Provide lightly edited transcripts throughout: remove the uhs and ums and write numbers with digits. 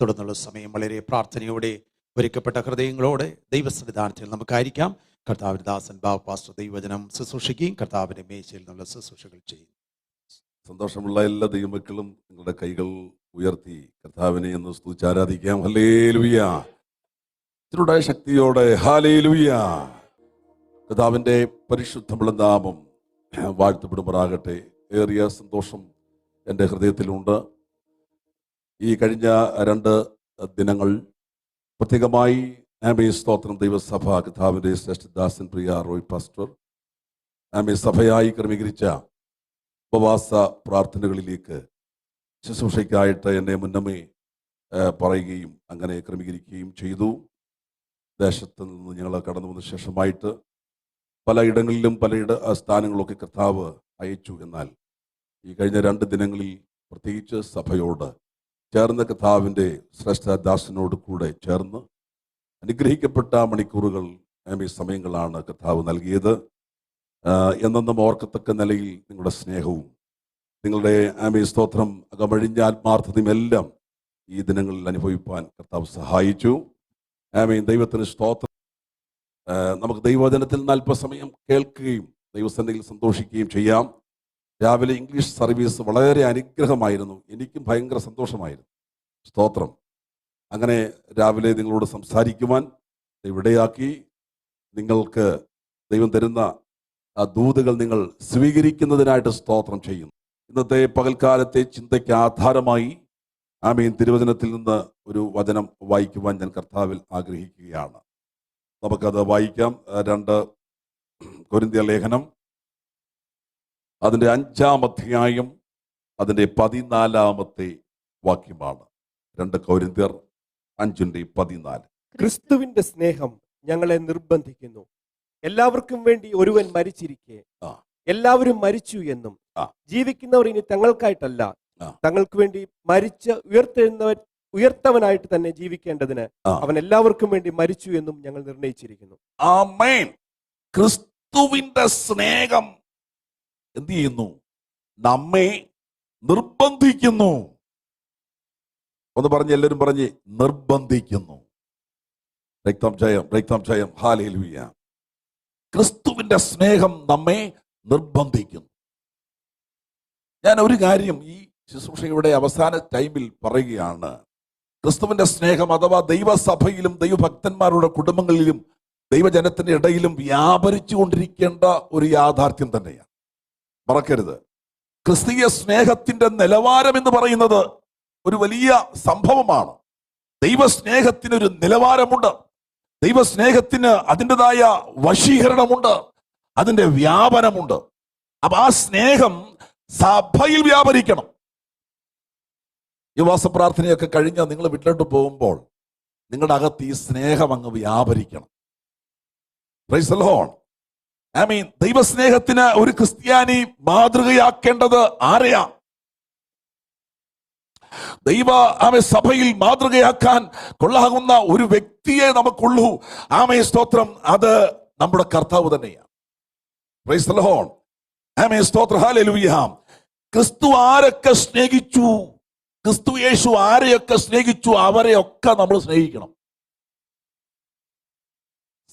തുടർന്നുള്ള സമയം വളരെ പ്രാർത്ഥനയോടെ ഒരുക്കപ്പെട്ട ഹൃദയങ്ങളോടെ ദൈവസന്നിധാനത്തിൽ നമുക്കായിരിക്കാം. കർത്താവിന്റെ ദാസൻ ബാബു പാസ്റ്റർ ദൈവവചനം ശുശ്രൂഷിക്കുകയും കർത്താവിന്റെ മേശയിൽ നിന്നുള്ള ശുശ്രൂഷകൾ ചെയ്യും. സന്തോഷമുള്ള എല്ലാ ദൈവമക്കളും നിങ്ങളുടെ കൈകൾ ഉയർത്തി കർത്താവിനെ ഒന്ന് സ്തുതിച്ചാരാധിക്കാം. ഹല്ലേലൂയ. ഇതിലൂടെ ശക്തിയോടെ ഹല്ലേലൂയ. കർത്താവിന്റെ പരിശുദ്ധമുള്ള നാമം വാഴ്ത്തപ്പെടുമാറാകട്ടെ. ഏറിയ സന്തോഷം എൻ്റെ ഹൃദയത്തിലുണ്ട്. ഈ കഴിഞ്ഞ 2 ദിനങ്ങൾ പ്രത്യേകമായി സ്തോത്രം ദൈവസഭ കർത്താവിൻ്റെ ശ്രേഷ്ഠദാസൻ പ്രിയ റോയ് പാസ്റ്റർ സഭയായി ക്രമീകരിച്ച ഉപവാസ പ്രാർത്ഥനകളിലേക്ക് ശുശ്രൂഷയ്ക്കായിട്ട് എന്നെ മുന്നമേ പറയുകയും അങ്ങനെ ക്രമീകരിക്കുകയും ചെയ്തു. ദേശത്ത് നിന്ന് ഞങ്ങൾ കടന്നു വന്ന ശേഷമായിട്ട് പലയിടങ്ങളിലും സ്ഥാനങ്ങളൊക്കെ കർത്താവ് അയച്ചു. എന്നാൽ ഈ കഴിഞ്ഞ 2 ദിനങ്ങളിൽ പ്രത്യേകിച്ച് സഭയോട് ചേർന്ന് കർത്താവിൻ്റെ ശ്രേഷ്ഠദാസനോട് കൂടെ ചേർന്ന് അനുഗ്രഹിക്കപ്പെട്ട മണിക്കൂറുകൾ സമയങ്ങളാണ് കർത്താവ് നൽകിയത്. എന്നെന്നും ഓർക്കത്തക്ക നിലയിൽ നിങ്ങളുടെ സ്നേഹവും നിങ്ങളുടെ സ്തോത്രം അകമഴിഞ്ഞ ആത്മാർത്ഥതയും എല്ലാം ഈ ദിനങ്ങളിൽ അനുഭവിപ്പാൻ കർത്താവ് സഹായിച്ചു. ദൈവത്തിന് സ്തോത്രം. നമുക്ക് ദൈവവചനത്തിൽ അല്പസമയം കേൾക്കുകയും ദൈവസന്നിധിയിൽ സന്തോഷിക്കുകയും ചെയ്യാം. രാവിലെ ഇംഗ്ലീഷ് സർവീസ് വളരെ അനുഗ്രഹമായിരുന്നു. എനിക്കും ഭയങ്കര സന്തോഷമായിരുന്നു. സ്തോത്രം. അങ്ങനെ രാവിലെ നിങ്ങളോട് സംസാരിക്കുവാൻ ഇവിടെയാക്കി. നിങ്ങൾക്ക് ദൈവം തരുന്ന ആ ദൂതുകൾ നിങ്ങൾ സ്വീകരിക്കുന്നതിനായിട്ട് സ്തോത്രം ചെയ്യുന്നു. ഇന്നത്തെ പകൽക്കാലത്തെ ചിന്തയ്ക്ക് ആധാരമായി തിരുവചനത്തിൽ നിന്ന് ഒരു വചനം വായിക്കുവാൻ ഞാൻ കർത്താവിൽ ആഗ്രഹിക്കുകയാണ്. നമുക്കത് വായിക്കാം. 2 കൊരിന്ത്യർ ലേഖനം അതിൻ്റെ 5-ാം അധ്യായം അതിൻ്റെ 14-ാമത്തെ വാക്യമാണ്. 2 കൊരിന്ത്യർ 5:14. ക്രിസ്തുവിന്റെ സ്നേഹം ഞങ്ങളെ നിർബന്ധിക്കുന്നു. എല്ലാവർക്കും വേണ്ടി ഒരുവൻ മരിച്ചിരിക്കെ എല്ലാവരും മരിച്ചു എന്നും ജീവിക്കുന്നവർ ഇനി തങ്ങൾക്കായിട്ടല്ല തങ്ങൾക്ക് വേണ്ടി മരിച്ച് ഉയർത്തവനായിട്ട് തന്നെ ജീവിക്കേണ്ടതിന് അവൻ എല്ലാവർക്കും വേണ്ടി മരിച്ചു എന്നും ഞങ്ങൾ നിർണയിച്ചിരിക്കുന്നു. ആമേൻ. ക്രിസ്തുവിന്റെ സ്നേഹം എന്ത് ചെയ്യുന്നു? നമ്മെ നിർബന്ധിക്കുന്നു. ഒന്ന് പറഞ്ഞ് എല്ലാവരും പറഞ്ഞ് നിർബന്ധിക്കുന്നു. രക്തം ജയം ഹല്ലേലൂയ. ക്രിസ്തുവിന്റെ സ്നേഹം നമ്മെ നിർബന്ധിക്കുന്നു. ഞാൻ ഒരു കാര്യം ഈ ശുശ്രൂഷയുടെ അവസാന ടൈമിൽ പറയുകയാണ്. ക്രിസ്തുവിന്റെ സ്നേഹം അഥവാ ദൈവസഭയിലും ദൈവഭക്തന്മാരുടെ കുടുംബങ്ങളിലും ദൈവജനത്തിന്റെ ഇടയിലും വ്യാപരിച്ചു കൊണ്ടിരിക്കേണ്ട ഒരു യാഥാർത്ഥ്യം തന്നെയാണ്. മറക്കരുത്. ക്രിസ്തീയ സ്നേഹത്തിന്റെ നിലവാരം എന്ന് പറയുന്നത് ഒരു വലിയ സംഭവമാണ്. ദൈവസ്നേഹത്തിനൊരു നിലവാരമുണ്ട്. ദൈവസ്നേഹത്തിന് അതിൻ്റെതായ വശീകരണമുണ്ട്, അതിൻ്റെ വ്യാപനമുണ്ട്. അപ്പൊ ആ സ്നേഹം സഭയിൽ വ്യാപരിക്കണം. ഈ ഉപവാസ പ്രാർത്ഥനയൊക്കെ കഴിഞ്ഞ് നിങ്ങൾ വീട്ടിലോട്ട് പോകുമ്പോൾ നിങ്ങളുടെ അകത്ത് ഈ സ്നേഹം അങ്ങ് വ്യാപരിക്കണം. Praise the lord. ദൈവസ്നേഹത്തിന് ഒരു ക്രിസ്ത്യാനി മാതൃകയാക്കേണ്ടത് ആരെയാ? സഭയിൽ മാതൃകയാക്കാൻ കൊള്ളാകുന്ന ഒരു വ്യക്തിയെ നമുക്കുള്ളൂ. സ്തോത്രം. അത് നമ്മുടെ കർത്താവ് തന്നെയാണ്. Price the Lord. സ്തോത്രം. ഹല്ലേലൂയ. ക്രിസ്തു ആരൊക്കെ സ്നേഹിച്ചു, ക്രിസ്തു യേശു ആരെയൊക്കെ സ്നേഹിച്ചു, അവരെയൊക്കെ നമ്മൾ സ്നേഹിക്കണം.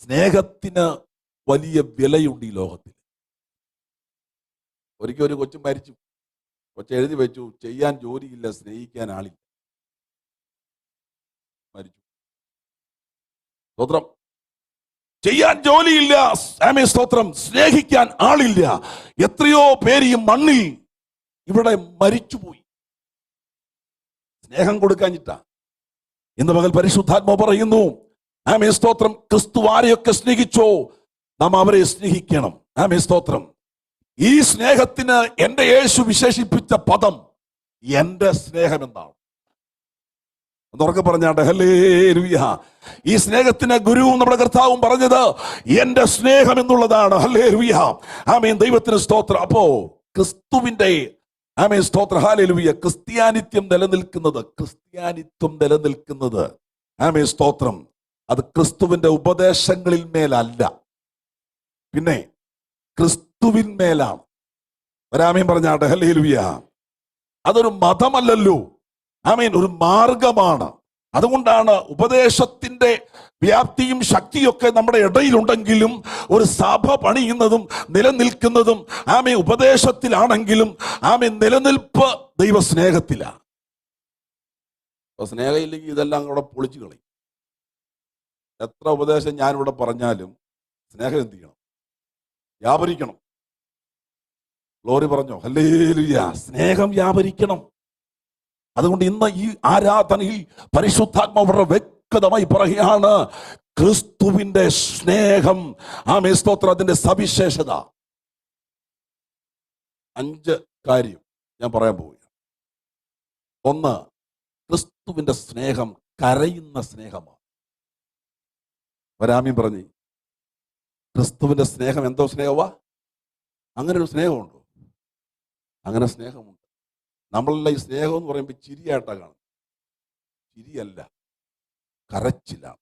സ്നേഹത്തിന് വലിയ വിലയുണ്ട് ഈ ലോകത്തിൽ. ഒരിക്കൽ ഒരു കൊച്ചു മരിച്ചു. കൊച്ചു എഴുതി വെച്ചു, ചെയ്യാൻ ജോലിയില്ല, സ്നേഹിക്കാൻ ആളില്ല. മരിച്ചു. സ്തോത്രം. ചെയ്യാൻ ജോലിയില്ല, സ്തോത്രം, സ്നേഹിക്കാൻ ആളില്ല. എത്രയോ പേര് ഈ മണ്ണിൽ ഇവിടെ മരിച്ചുപോയി സ്നേഹം കൊടുക്കാഞ്ഞിട്ടാ. ഇന്ന് പകൽ പരിശുദ്ധാത്മാവ് പറയുന്നു, സ്തോത്രം, ക്രിസ്തു ആരെയൊക്കെ സ്നേഹിച്ചോ നാം അവരെ സ്നേഹിക്കണം. സ്തോത്രം. ഈ സ്നേഹത്തിന് എന്റെ യേശു വിശേഷിപ്പിച്ച പദം എന്റെ സ്നേഹം എന്നാണ്. എന്നുറക്കെ പറഞ്ഞാട്ടെ ഹല്ലേലൂയ. ഈ സ്നേഹത്തിന് ഗുരുവും നമ്മുടെ കർത്താവും പറഞ്ഞത് എന്റെ സ്നേഹം എന്നുള്ളതാണ്. ഹല്ലേലൂയ. ദൈവത്തിന് സ്തോത്രം. അപ്പോ ക്രിസ്തുവിന്റെ സ്തോത്രം. ഹല്ലേലൂയ. ക്രിസ്ത്യാനിത്വം നിലനിൽക്കുന്നത് സ്തോത്രം, അത് ക്രിസ്തുവിന്റെ ഉപദേശങ്ങളിൽ മേലല്ല, പിന്നെ ക്രിസ്തുവിന്മേലാണ്. ഒരാമീൻ പറഞ്ഞാട്ടെ ഹല്ലേലൂയ. അതൊരു മതമല്ലല്ലോ. ഒരു മാർഗമാണ്. അതുകൊണ്ടാണ് ഉപദേശത്തിന്റെ വ്യാപ്തിയും ശക്തിയൊക്കെ നമ്മുടെ ഇടയിലുണ്ടെങ്കിലും ഒരു സഭ പണിയുന്നതും നിലനിൽക്കുന്നതും ആമേ ഉപദേശത്തിലാണെങ്കിലും ആമേ നിലനിൽപ്പ് ദൈവസ്നേഹത്തിലാണ്. അപ്പൊ സ്നേഹമില്ലെങ്കിൽ ഇതെല്ലാം കൂടെ പൊളിച്ചു കളയും. എത്ര ഉപദേശം ഞാനിവിടെ പറഞ്ഞാലും സ്നേഹം എന്ത് ചെയ്യണം? വ്യാപരിക്കണം. ഗ്ലോറി പറഞ്ഞോ? ഹല്ലേലൂയ. സ്നേഹം വ്യാപരിക്കണം. അതുകൊണ്ട് ഇന്ന് ഈ ആരാധനയിൽ പരിശുദ്ധാത്മാവ് വളരെ വ്യക്തമായി പറയുകയാണ്, ക്രിസ്തുവിന്റെ സ്നേഹം, ആമേൻ സ്തോത്രം, അതിന്റെ സവിശേഷത. 5 കാര്യം ഞാൻ പറയാൻ പോവുകയാണ്. 1, ക്രിസ്തുവിന്റെ സ്നേഹം കരയുന്ന സ്നേഹമാണ്. വരാമീൻ പറഞ്ഞു, ക്രിസ്തുവിന്റെ സ്നേഹം എന്തോ സ്നേഹമാ? അങ്ങനെ ഒരു സ്നേഹമുണ്ടോ? അങ്ങനെ സ്നേഹമുണ്ട്. നമ്മളെല്ലാം ഈ സ്നേഹം എന്ന് പറയുമ്പോൾ ചിരിയായിട്ടാണ് കാണുന്നത്. ചിരിയല്ല, കരച്ചിലാണ്.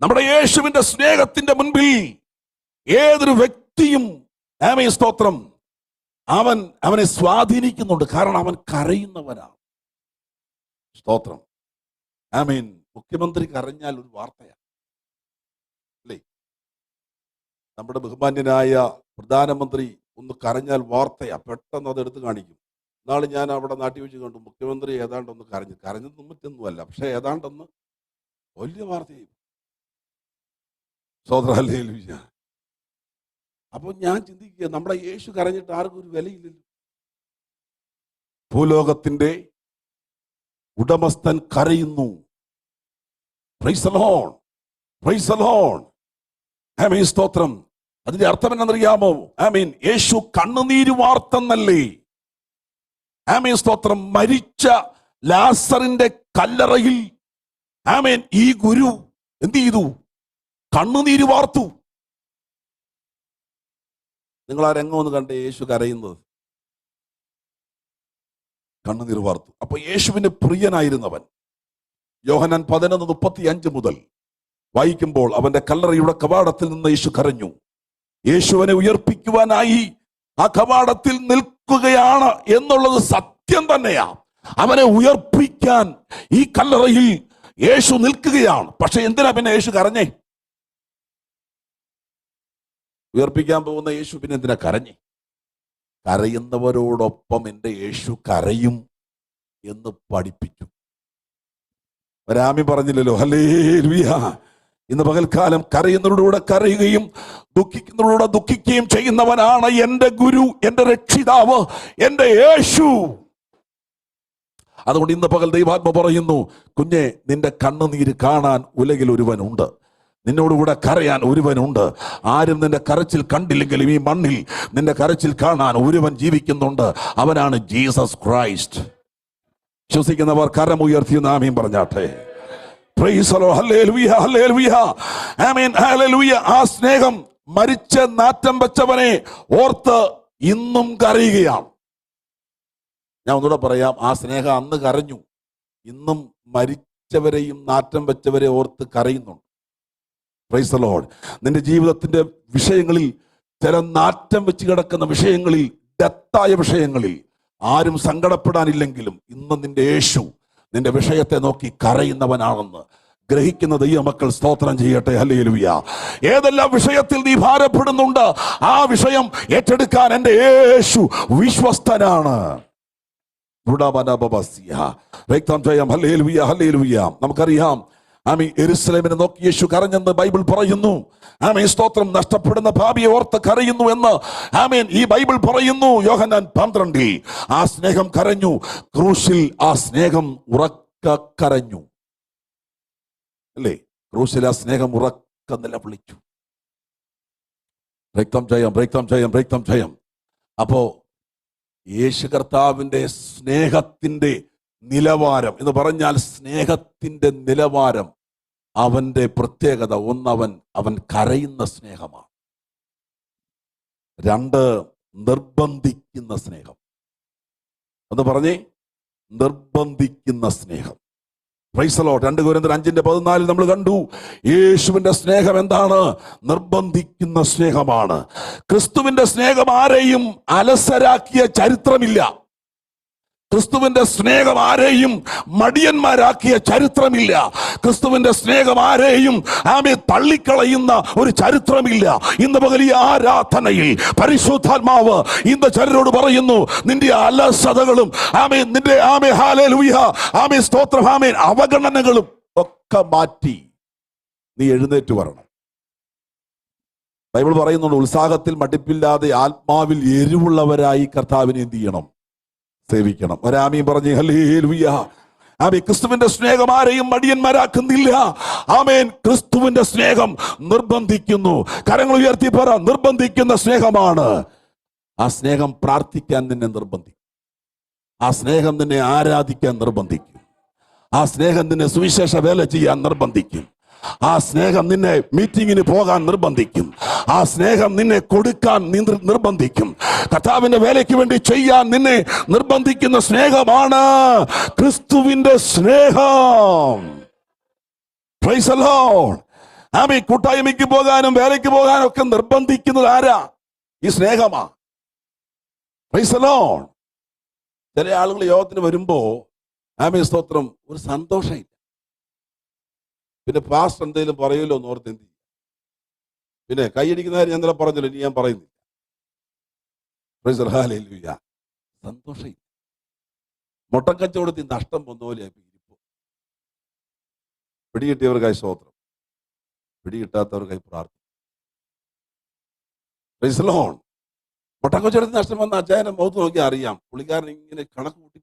നമ്മുടെ യേശുവിന്റെ സ്നേഹത്തിന്റെ മുൻപിൽ ഏതൊരു വ്യക്തിയും ആമേൻ സ്തോത്രം അവനെ സ്വാധീനിക്കുന്നുണ്ട്. കാരണം അവൻ കരയുന്നവനാണ്. സ്തോത്രം. ആമേൻ. മുഖ്യമന്ത്രി കരഞ്ഞാൽ ഒരു വാർത്തയാണ് അല്ലേ? നമ്മുടെ ബഹുമാന്യനായ പ്രധാനമന്ത്രി ഒന്ന് കരഞ്ഞാൽ വാർത്തയാ, പെട്ടെന്ന് അത് എടുത്ത് കാണിക്കും. നാളെ ഞാൻ അവിടെ നാട്ടിൽ വെച്ച് കണ്ടു, മുഖ്യമന്ത്രി ഏതാണ്ടൊന്ന് കരഞ്ഞത് മുറ്റൊന്നുമല്ല, പക്ഷെ ഏതാണ്ടൊന്ന് വലിയ വാർത്തയായി. സോദരല്ലേലൂയ. അപ്പൊ ഞാൻ ചിന്തിക്കുക, നമ്മുടെ യേശു കരഞ്ഞിട്ട് ആർക്കും ഒരു വിലയില്ലല്ലോ. ഭൂലോകത്തിന്റെ ഉടമസ്ഥൻ കരയുന്നു. Praise the lord, praise the lord. ആമേൻ സ്തോത്രം. അതിന്റെ അർത്ഥം എന്നറിയാമോ? ആമേൻ. യേശു കണ്ണുനീര് വാർത്തെന്നല്ലേ? ആമേൻ സ്തോത്രം. മരിച്ച ലാസറിന്റെ കല്ലറയിൽ ആമേൻ ഈ ഗുരു എന്ത് ചെയ്തു? കണ്ണുനീര് വാർത്തു. നിങ്ങൾ ആ രംഗം ഒന്ന് കണ്ടേ, യേശു കരയുന്നത്. കണ്ണുനീർ വാർത്തു. അപ്പൊ യേശുവിന് പ്രിയനായിരുന്നവൻ യോഹന്നാൻ 11:35 മുതൽ വായിക്കുമ്പോൾ, അവന്റെ കല്ലറയുടെ കവാടത്തിൽ നിന്ന് യേശു കരഞ്ഞു. യേശുവിനെ ഉയർപ്പിക്കുവാനായി ആ കവാടത്തിൽ നിൽക്കുകയാണ് എന്നുള്ളത് സത്യം തന്നെയാ. അവനെ ഉയർപ്പിക്കാൻ ഈ കല്ലറയിൽ യേശു നിൽക്കുകയാണ്. പക്ഷെ എന്തിനാ പിന്നെ യേശു കരഞ്ഞേ? ഉയർപ്പിക്കാൻ പോകുന്ന യേശു പിന്നെ എന്തിനാ കരഞ്ഞേ? കരയുന്നവരോടൊപ്പം എൻ്റെ യേശു കരയും എന്ന് പഠിപ്പിച്ചു. രാമി പറഞ്ഞില്ലല്ലോ? ഹല്ലേലൂയ. ഇന്ന് പകൽക്കാലം കരയുന്നവരോടുകൂടെ കരയുകയും ദുഃഖിക്കുന്നവരോട് ദുഃഖിക്കുകയും ചെയ്യുന്നവനാണ് എൻ്റെ ഗുരു, എൻ്റെ രക്ഷിതാവ്, എൻ്റെ യേശു. അതുകൊണ്ട് ഇന്ന് പകൽ ദൈവാത്മ പറയുന്നു, കുഞ്ഞെ, നിന്റെ കണ്ണുനീര് കാണാൻ ഉലകിൽ ഒരുവനുണ്ട്, നിന്നോടുകൂടെ കരയാൻ ഒരുവനുണ്ട്. ആരും നിന്റെ കരച്ചിൽ കണ്ടില്ലെങ്കിലും ഈ മണ്ണിൽ നിന്റെ കരച്ചിൽ കാണാൻ ഒരുവൻ ജീവിക്കുന്നുണ്ട്. അവനാണ് ജീസസ് ക്രൈസ്റ്റ്. വിശ്വസിക്കുന്നവർ കരമുയർത്തി ആമേൻ പറഞ്ഞാട്ടെ. Price the lord. Hallelujah, hallelujah, amen, hallelujah. ആ സ്നേഹം മരിച്ച നാറ്റം വെച്ചവനെ ഓർത്ത് ഇന്നും കരയുകയാണ്. ഞാൻ ഒന്നുകൂടെ പറയാം, ആ സ്നേഹം അന്ന് കരഞ്ഞു, ഇന്നും മരിച്ചവരെയും നാറ്റം വെച്ചവരെ ഓർത്ത് കരയുന്നുണ്ട്. Praise the lord. നിന്റെ ജീവിതത്തിന്റെ വിഷയങ്ങളിൽ, ചില നാറ്റം വെച്ച് കിടക്കുന്ന വിഷയങ്ങളിൽ, ഡെത്തായ വിഷയങ്ങളിൽ ആരും സങ്കടപ്പെടാനില്ലെങ്കിലും ഇന്ന് നിന്റെ യേശു നിന്റെ വിഷയത്തെ നോക്കി കരയുന്നവനാണെന്ന് ഗ്രഹിക്കുന്ന ദൈവമക്കൾ സ്തോത്രം ചെയ്യട്ടെ. ഹല്ലേലൂയ. ഏതെല്ലാം വിഷയത്തിൽ നീ ഭാരപ്പെടുന്നുണ്ട്, ആ വിഷയം ഏറ്റെടുക്കാൻ എൻ്റെ യേശു വിശ്വസ്തനാണ്. ഹല്ലേലൂയ, ഹല്ലേലൂയ. നമുക്കറിയാം, ആമീൻ, യെരൂശലേമിനെ നോക്കി യേശു കരഞ്ഞെന്ന് ബൈബിൾ പറയുന്നു. ആമീൻ സ്തോത്രം. നഷ്ടപ്പെടുന്ന ഭാവിയെ ഓർത്ത് കരയുന്നു എന്ന് ആമീൻ ഈ ബൈബിൾ പറയുന്നു. യോഹന്നാൻ 12 ആ സ്നേഹം കരഞ്ഞു. ക്രൂശിൽ ആ സ്നേഹം ഉറക്ക കരഞ്ഞു അല്ലേ? ക്രൂശിൽ ആ സ്നേഹം ഉറക്ക നിലവിളിച്ചു. രക്തം ജയം, രക്തം ജയം, രക്തം ജയം. അപ്പോ യേശു കർത്താവിന്റെ സ്നേഹത്തിന്റെ നിലവാരം എന്ന് പറഞ്ഞാൽ, സ്നേഹത്തിന്റെ നിലവാരം, അവന്റെ പ്രത്യേകത, ഒന്ന്, അവൻ കരയുന്ന സ്നേഹമാണ്. 2, നിർബന്ധിക്കുന്ന സ്നേഹം. ഒന്ന് പറഞ്ഞേ, നിർബന്ധിക്കുന്ന സ്നേഹം. Praise the Lord. 2 കൊരിന്ത്യർ 5:14 നമ്മൾ കണ്ടു, യേശുവിന്റെ സ്നേഹം എന്താണ്? നിർബന്ധിക്കുന്ന സ്നേഹമാണ്. ക്രിസ്തുവിന്റെ സ്നേഹം ആരെയും അലസരാക്കിയ ചരിത്രമില്ല. ക്രിസ്തുവിന്റെ സ്നേഹം ആരെയും മടിയന്മാരാക്കിയ ചരിത്രമില്ല. ക്രിസ്തുവിന്റെ സ്നേഹം ആരെയും തള്ളിക്കളയുന്ന ഒരു ചരിത്രമില്ല. ഇന്ന് പകൽ ഈ ആരാധനയിൽ പരിശുദ്ധാത്മാവ് ഇന്ന് ചിലരോട് പറയുന്നു, നിന്റെ അലസതകളും നിന്റെ ഹല്ലേലൂയ സ്തോത്രം അവഗണനകളും ഒക്കെ മാറ്റി നീ എഴുന്നേറ്റ് വരണം. ബൈബിൾ പറയുന്നുണ്ട്, ഉത്സാഹത്തിൽ മടുപ്പില്ലാതെ ആത്മാവിൽ എരിവുള്ളവരായി കർത്താവിനെ എന്ത് ചെയ്യണം? സേവിക്കണം. ഒരാമീൻ പറഞ്ഞ് ഹല്ലേലൂയ. ക്രിസ്തുവിന്റെ സ്നേഹം ആരെയും മടിയന്മാരാക്കുന്നില്ല. ആമേൻ. ക്രിസ്തുവിന്റെ സ്നേഹം നിർബന്ധിക്കുന്നു. കരങ്ങൾ ഉയർത്തി പറ, നിർബന്ധിക്കുന്ന സ്നേഹമാണ്. ആ സ്നേഹം പ്രാർത്ഥിക്കാൻ നിന്നെ നിർബന്ധിക്കും. ആ സ്നേഹം നിന്നെ ആരാധിക്കാൻ നിർബന്ധിക്കും. ആ സ്നേഹം നിന്നെ സുവിശേഷ വേല ചെയ്യാൻ നിർബന്ധിക്കും. ആ സ്നേഹം നിന്നെ മീറ്റിങ്ങിന് പോകാൻ നിർബന്ധിക്കും. ആ സ്നേഹം നിന്നെ കൊടുക്കാൻ നിർബന്ധിക്കും. കർത്താവിന്റെ വേലയ്ക്ക് വേണ്ടി ചെയ്യാൻ നിന്നെ നിർബന്ധിക്കുന്ന സ്നേഹമാണ് ക്രിസ്തുവിന്റെ സ്നേഹം. Praise the lord. കൂട്ടായ്മയ്ക്ക് പോകാനും വേലയ്ക്ക് പോകാനും ഒക്കെ നിർബന്ധിക്കുന്നത് ആരാ? ഈ സ്നേഹമാ. Price the Lord. ചില ആളുകൾ യോഗത്തിന് വരുമ്പോ സ്തോത്രം ഒരു സന്തോഷമില്ല. പിന്നെ പാസ്റ്റർ എന്തെങ്കിലും പറയുമല്ലോ എന്ന് ഓർത്ത് എന്ത് ചെയ്യും? പിന്നെ കൈയടിക്കുന്ന കാര്യം ഞാൻ ഇന്നലെ പറഞ്ഞല്ലോ, ഇനി ഞാൻ പറയുന്നില്ല. ഹല്ലേലൂയ. സന്തോഷമില്ല. മുട്ടക്കച്ചവടത്തിൽ നഷ്ടം വന്ന പോലെ ഇരിപ്പോ. പിടികിട്ടിയവർക്കായി സ്തോത്രം, പിടികിട്ടാത്തവർക്കായി പ്രാർത്ഥന. Price the Lord. മുട്ടക്കച്ചവടത്തിൽ നഷ്ടം വന്ന അച്ചായനെ മുഖത്ത് നോക്കി അറിയാം, പുള്ളിക്കാരൻ ഇങ്ങനെ കണക്ക് കൂട്ടി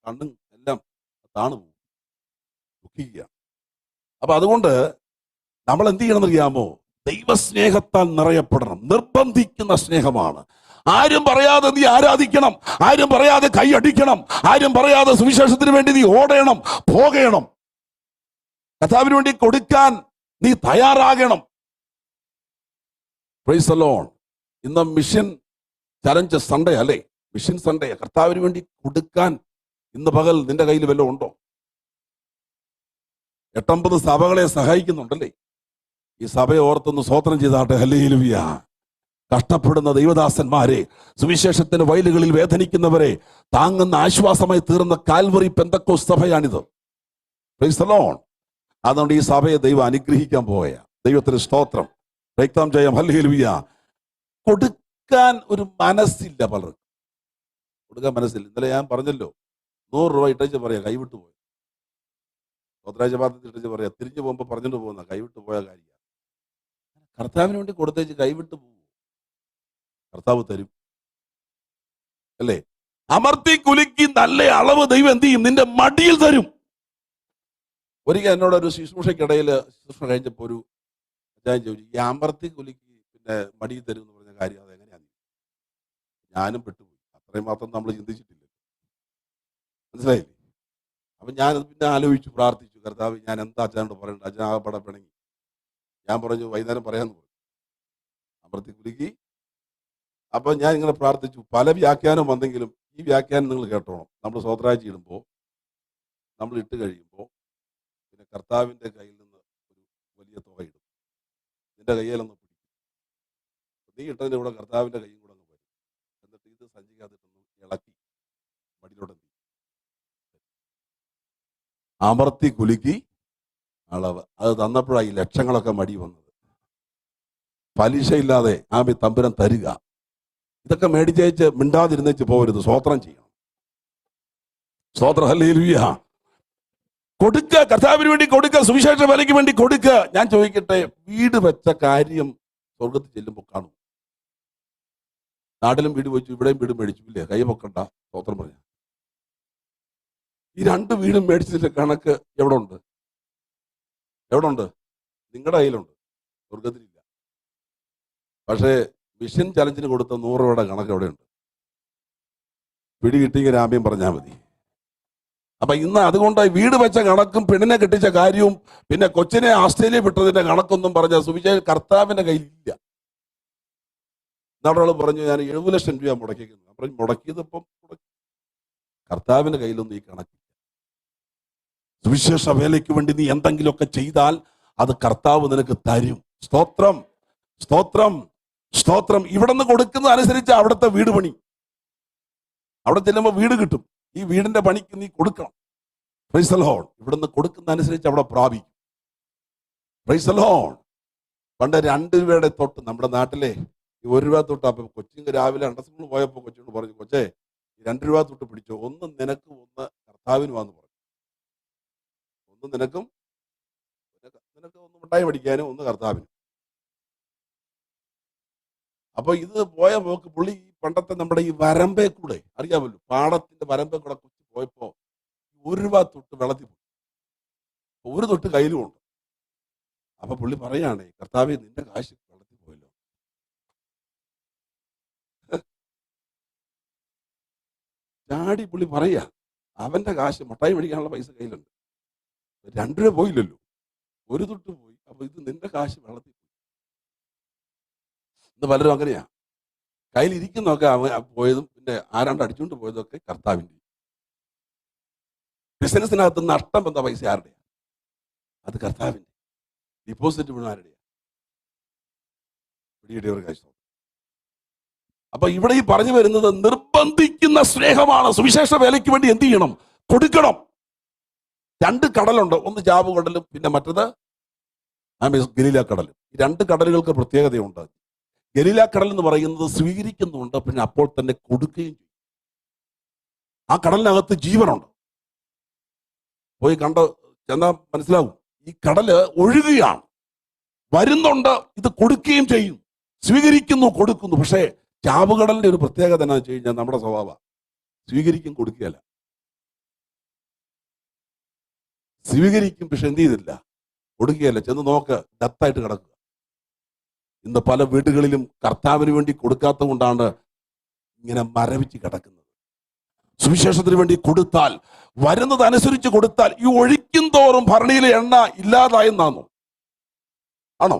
കണ്ണും എല്ലാം താണു പോകും, ദുഃഖിക്കുകയാണ്. അപ്പൊ അതുകൊണ്ട് നമ്മൾ എന്ത് ചെയ്യണം എന്നറിയാമോ? ദൈവസ്നേഹത്താൽ നിറയപ്പെടണം. നിർബന്ധിക്കുന്ന സ്നേഹമാണ്. ആരും പറയാതെ നീ ആരാധിക്കണം, ആരും പറയാതെ കൈയടിക്കണം, ആരും പറയാതെ സുവിശേഷത്തിന് വേണ്ടി നീ ഓടണം, പോകണം. കർത്താവിന് വേണ്ടി കൊടുക്കാൻ നീ തയ്യാറാകണം. Price the Lord. ഇന്ന് മിഷൻ ചലഞ്ച് സൺഡേ അല്ലേ? Mission Sunday. കർത്താവിന് വേണ്ടി കൊടുക്കാൻ ഇന്ന് പകൽ നിന്റെ കയ്യിൽ വല്ലതും ഉണ്ടോ? 8-9 സഭകളെ സഹായിക്കുന്നുണ്ടല്ലേ? ഈ സഭയെ ഓർത്തൊന്ന് സ്തോത്രം ചെയ്താട്ടെ. ഹല്ലേലൂയ. കഷ്ടപ്പെടുന്ന ദൈവദാസന്മാരെ, സുവിശേഷത്തിന്റെ വയലുകളിൽ വേദനിക്കുന്നവരെ താങ്ങുന്ന ആശ്വാസമായി തീർന്ന കാൽവറി പെന്തക്കോസ്ത് സഭയാണിത്. Praise the lord. അതുകൊണ്ട് ഈ സഭയെ ദൈവം അനുഗ്രഹിക്കാൻ പോയ ദൈവത്തിന് സ്തോത്രം. രക്തം ജയം. ഹല്ലേലൂയ. കൊടുക്കാൻ ഒരു മനസ്സില്ല പലർക്കും. കൊടുക്കാൻ മനസ്സില്ല. ഇന്നലെ ഞാൻ പറഞ്ഞല്ലോ, 100 രൂപ ഇട്ടേച്ച് പറയാം കൈവിട്ടു പോയി. സ്വത്രാഴ്ച പാത്രത്തിൽ ഇട്ടേച്ച് പറയാം, തിരിഞ്ഞു പോകുമ്പോൾ പറഞ്ഞിട്ട് പോകുന്ന കൈവിട്ടു പോയ കാര്യമാണ്. കർത്താവിന് വേണ്ടി കൊടുത്തേച്ച് കൈവിട്ടു പോകും. കർത്താവ് തരും അല്ലേ? അമർത്തി കുലുക്കി നല്ല അളവ് ദൈവം എന്ത് ചെയ്യും? നിന്റെ മടിയിൽ തരും. ഒരിക്കൽ എന്നോടൊരു ശുശ്രൂഷയ്ക്കിടയിൽ ശുശ്രൂഷ കഴിഞ്ഞപ്പോൾ ഒരു അച്ചായൻ ചോദിച്ചു, ഈ അമർത്തി കുലുക്കി പിന്നെ മടിയിൽ തരും എന്ന് പറഞ്ഞ കാര്യം അതെങ്ങനെയാണ്? ഞാനും പെട്ടുപോയി. അത്രയും മാത്രം നമ്മൾ ചിന്തിച്ചിട്ടില്ല. മനസ്സിലായില്ലേ? അപ്പൊ ഞാൻ പിന്നെ ആലോചിച്ചു, പ്രാർത്ഥിച്ചു, കർത്താവ് ഞാൻ എന്താ അച്ഛനോട് പറയണ്ട? അച്ഛൻ ആകപ്പെടെ പിണങ്ങി. ഞാൻ പറഞ്ഞു വൈകുന്നേരം പറയാന്ന് പറഞ്ഞു. അമർത്തി കുലുക്കി. അപ്പൊ ഞാൻ ഇങ്ങനെ പ്രാർത്ഥിച്ചു. പല വ്യാഖ്യാനം വന്നെങ്കിലും ഈ വ്യാഖ്യാനം നിങ്ങൾ കേട്ടോണം. നമ്മൾ സ്വത്രാഴ്ച ഇടുമ്പോൾ, നമ്മൾ ഇട്ട് കഴിയുമ്പോൾ പിന്നെ കർത്താവിന്റെ കയ്യിൽ നിന്ന് ഒരു വലിയ തുക ഇടും. നിന്റെ കയ്യിലൊന്ന് പിടിക്കും. നീ ഇട്ടതിന്റെ കൂടെ കർത്താവിന്റെ കൈയും കൂടെ അങ്ങ് വരും. എന്നിട്ട് ഇത് സഞ്ചിക്കാതിട്ടൊന്ന് ഇളക്കി മടിയിലോട്ട് അമർത്തി കുലുക്കി അളവ്. അത് തന്നപ്പോഴായി ലക്ഷങ്ങളൊക്കെ മടി വന്നത്. പലിശയില്ലാതെ തമ്പുരാൻ തരിക. ഇതൊക്കെ മേടിച്ചേച്ച് മിണ്ടാതിരുന്നേച്ച് പോകരുത്. സ്തോത്രം ചെയ്യണം. സ്തോത്രം. ഹല്ലേലൂയ. കൊടുക്കുക. കർത്താവിന് വേണ്ടി കൊടുക്കുക. സുവിശേഷ വിലയ്ക്ക് വേണ്ടി കൊടുക്കുക. ഞാൻ ചോദിക്കട്ടെ, വീട് വെച്ച കാര്യം സ്വർഗത്തിൽ ചെല്ലുമ്പോൾ കാണും. നാട്ടിലും വീട് വെച്ചു, ഇവിടെയും വീട് മേടിച്ചു. ഇല്ലേ? കൈ പൊക്കണ്ട. സ്തോത്രം പറഞ്ഞ ഈ 2 വീടും മേടിച്ചതിന്റെ കണക്ക് എവിടെ ഉണ്ട്? എവിടെ ഉണ്ട്? നിങ്ങളുടെ കയ്യിലുണ്ട്, സ്വർഗത്തിലില്ല. പക്ഷേ മിഷൻ ചലഞ്ചിന് കൊടുത്ത 100 രൂപയുടെ കണക്ക് എവിടെയുണ്ട്? പിടി കിട്ടിയ രാമ്യം പറഞ്ഞാൽ മതി. അപ്പൊ ഇന്ന് അതുകൊണ്ട് വീട് വെച്ച കണക്കും പെണ്ണിനെ കെട്ടിച്ച കാര്യവും പിന്നെ കൊച്ചിനെ ആസ്ട്രേലിയ വിട്ടതിന്റെ കണക്കൊന്നും പറഞ്ഞ സുവിശേഷ കർത്താവിന്റെ കയ്യിലില്ല. എന്നോട് പറഞ്ഞു, ഞാൻ 70 ലക്ഷം രൂപ മുടക്കിക്കുന്നു. പറഞ്ഞു, മുടക്കിയത് ഇപ്പം കർത്താവിന്റെ കയ്യിലൊന്നും ഈ കണക്കില്ല. സുവിശേഷ വേലയ്ക്ക് വേണ്ടി നീ എന്തെങ്കിലുമൊക്കെ ചെയ്താൽ അത് കർത്താവ് നിനക്ക് തരും. സ്തോത്രം, സ്തോത്രം, സ്തോത്രം. ഇവിടെ നിന്ന് കൊടുക്കുന്നത് അനുസരിച്ച് അവിടുത്തെ വീട് പണി. അവിടെ ചെല്ലുമ്പോൾ വീട് കിട്ടും. ഈ വീടിന്റെ പണിക്ക് നീ കൊടുക്കണം. Price the Lord. ഇവിടുന്ന് കൊടുക്കുന്ന അനുസരിച്ച് അവിടെ പ്രാപിക്കും. Price the Lord. പണ്ട് 2 രൂപയുടെ തൊട്ട് നമ്മുടെ നാട്ടിലെ ഈ 1 രൂപ തൊട്ട്, അപ്പൊ കൊച്ചിന് രാവിലെ അണ്ടസ്കൂൾ പോയപ്പോൾ കൊച്ചിനോട് പറഞ്ഞു, കൊച്ചേ ഈ 2 രൂപ തൊട്ട് പിടിച്ചോ, ഒന്ന് നിനക്കും ഒന്ന് കർത്താവിനുമാന്ന് പറഞ്ഞു. ഒന്ന് നിനക്ക് ഒന്ന് മിഠായി പഠിക്കാനും ഒന്ന് കർത്താവിനും. അപ്പൊ ഇത് പോയ പോക്ക് പുള്ളി ഈ പണ്ടത്തെ നമ്മുടെ ഈ വരമ്പേ കൂടെ അറിയാമല്ലോ, പാടത്തിന്റെ വരമ്പേ കൂടെ കൊച്ചു പോയപ്പോ 1 രൂപ തൊട്ട് വെള്ളത്തിൽ പോയി, 1 തൊട്ട് കയ്യിലും ഉണ്ട്. അപ്പൊ പുള്ളി പറയാണ്, കർത്താവേ നിന്റെ കാശ് വെള്ളത്തിൽ പോയല്ലോ. ചാടി പുള്ളി പറയാ, അവന്റെ കാശ് മിഠായി മേടിക്കാനുള്ള പൈസ കയ്യിലുണ്ട്, 2 രൂപ പോയില്ലല്ലോ, 1 തൊട്ട് പോയി. അപ്പൊ ഇത് നിന്റെ കാശ് വെള്ളത്തിൽ പോയി. ഇന്ന് പലരും അങ്ങനെയാ, കയ്യിലിരിക്കുന്നതൊക്കെ അവൻ പോയതും പിന്നെ ആരാണ്ട് അടിച്ചുകൊണ്ട് പോയതൊക്കെ കർത്താവിൻ്റെ. ബിസിനസ്സിനകത്ത് നഷ്ടം വന്ന പൈസ ആരുടെയാ? അത് കർത്താവിൻ്റെ. ഡിപ്പോസിറ്റ് വീണ ആരുടെയാ? പിടികിട്ടിയവർ കാശ്. അപ്പൊ ഇവിടെ ഈ പറഞ്ഞു വരുന്നത് നിർബന്ധിക്കുന്ന സ്നേഹമാണ്. സുവിശേഷ വേലയ്ക്ക് വേണ്ടി എന്ത് ചെയ്യണം? കൊടുക്കണം. 2 കടലുണ്ട്, ഒന്ന് ജാബ് കടലും പിന്നെ മറ്റത് ഗലീല കടലും. ഈ 2 കടലുകൾക്ക് പ്രത്യേകതയുണ്ട്. ഗലീല കടൽ എന്ന് പറയുന്നത് സ്വീകരിക്കുന്നുണ്ട്, പിന്നെ അപ്പോൾ തന്നെ കൊടുക്കുകയും ചെയ്യും. ആ കടലിനകത്ത് ജീവനുണ്ട്. പോയി കണ്ട് ചെന്നാൽ മനസ്സിലാവും. ഈ കടല് ഒഴുകുകയാണ്, വരുന്നുണ്ട്, ഇത് കൊടുക്കുകയും ചെയ്യും. സ്വീകരിക്കുന്നു, കൊടുക്കുന്നു. പക്ഷേ ചാവുകടലിന്റെ ഒരു പ്രത്യേകത എന്താണെന്ന് വെച്ച് കഴിഞ്ഞാൽ നമ്മുടെ സ്വഭാവം സ്വീകരിക്കും, കൊടുക്കുകയല്ല. സ്വീകരിക്കും, പക്ഷെ എന്ത് ചെയ്തില്ല? കൊടുക്കുകയല്ല. ചെന്ന് നോക്ക്, ഡത്തായിട്ട് കിടക്കുക. ഇന്ന് പല വീടുകളിലും കർത്താവിന് വേണ്ടി കൊടുക്കാത്ത കൊണ്ടാണ് ഇങ്ങനെ മരവിച്ച് കിടക്കുന്നത്. സുവിശേഷത്തിന് വേണ്ടി കൊടുത്താൽ, വരുന്നത് അനുസരിച്ച് കൊടുത്താൽ, ഈ ഒഴിക്കും തോറും ഭരണിയിലെ എണ്ണ ഇല്ലാതായെന്നാണോ? ആണോ?